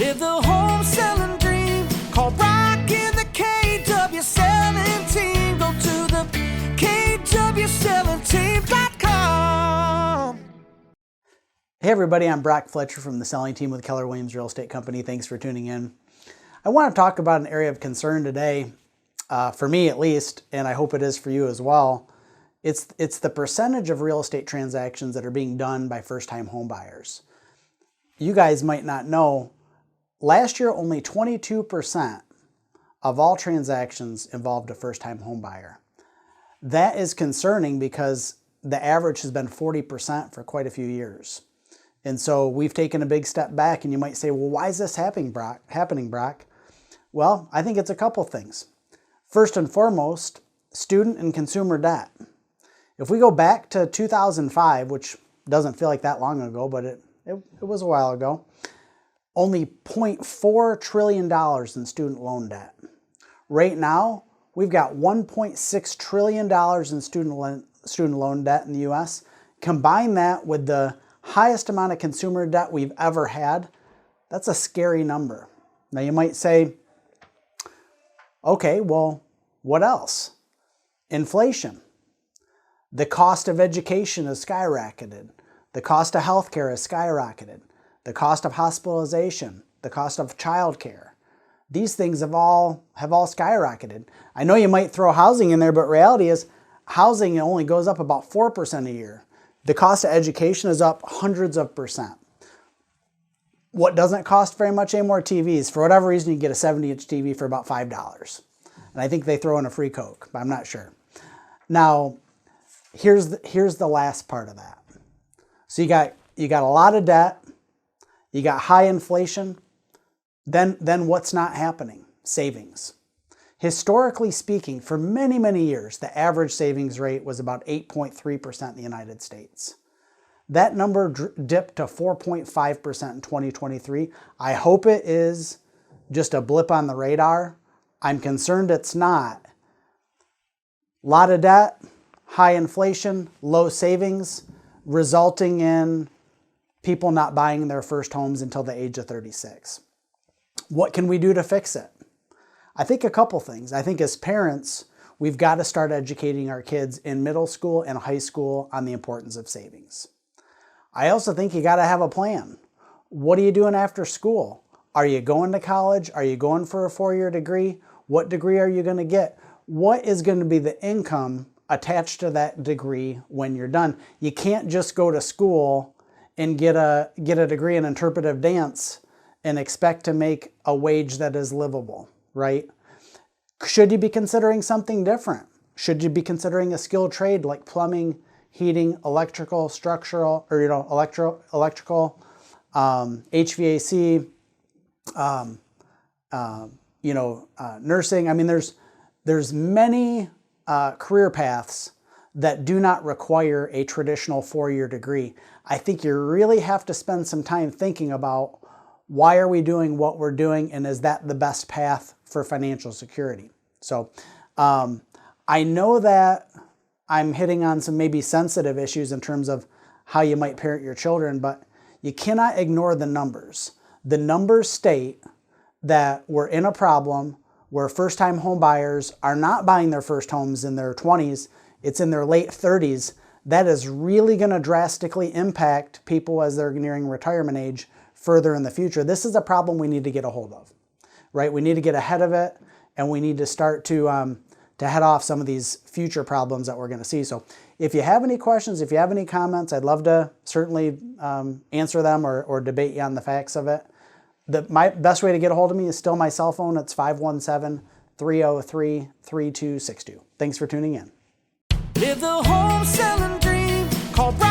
Live the home selling dream. Call Brock in the KW Selling Team. Go to the KWSellingTeam.com. Hey everybody, I'm Brock Fletcher from the Selling Team with Keller Williams Real Estate Company. Thanks for tuning in. I want to talk about an area of concern today, for me at least, and I hope it is for you as well. It's the percentage of real estate transactions that are being done by first-time home buyers. You guys might not know, last year only 22% of all transactions involved a first-time home buyer. That is concerning because the average has been 40% for quite a few years. And so we've taken a big step back, and you might say, well, why is this happening, Brock? Well, I think it's a couple things. First and foremost, student and consumer debt. If we go back to 2005, which doesn't feel like that long ago, but it was a while ago, only $0.4 trillion in student loan debt. Right now, we've got $1.6 trillion in student loan debt in the U.S. Combine that with the highest amount of consumer debt we've ever had, that's a scary number. Now you might say, okay, well, what else? Inflation. The cost of education has skyrocketed. The cost of healthcare has skyrocketed. The cost of hospitalization, the cost of childcare. These things have all skyrocketed. I know you might throw housing in there, but reality is housing only goes up about 4% a year. The cost of education is up hundreds of percent. What doesn't cost very much anymore? TVs. For whatever reason, you can get a 70-inch TV for about $5. And I think they throw in a free Coke, but I'm not sure. Now, here's the last part of that. So you got a lot of debt, you got high inflation, then what's not happening? Savings. Historically speaking, for many, many years, the average savings rate was about 8.3% in the United States. That number dipped to 4.5% in 2023. I hope it is just a blip on the radar. I'm concerned it's not. A lot of debt, high inflation, low savings, resulting in people not buying their first homes until the age of 36. What can we do to fix it? I think a couple things. I think as parents, we've got to start educating our kids in middle school and high school on the importance of savings. I also think you got to have a plan. What are you doing after school? Are you going to college? Are you going for a 4-year degree? What degree are you going to get? What is going to be the income attached to that degree when you're done? You can't just go to school and get a degree in interpretive dance and expect to make a wage that is livable, right? Should you be considering something different? Should you be considering a skilled trade like plumbing, heating, electrical, structural, or electrical, HVAC, nursing? I mean, there's many career paths that do not require a traditional 4-year degree. I think you really have to spend some time thinking about why are we doing what we're doing, and is that the best path for financial security? So I know that I'm hitting on some maybe sensitive issues in terms of how you might parent your children, but you cannot ignore the numbers. The numbers state that we're in a problem where first-time home buyers are not buying their first homes in their 20s, it's in their late 30s. That is really going to drastically impact people as they're nearing retirement age further in the future. This is a problem we need to get a hold of, right? We need to get ahead of it, and we need to start to head off some of these future problems that we're going to see. So if you have any questions, if you have any comments, I'd love to certainly answer them or debate you on the facts of it. My best way to get a hold of me is still my cell phone. It's 517-303-3262. Thanks for tuning in. Live the home selling dream. Call Brock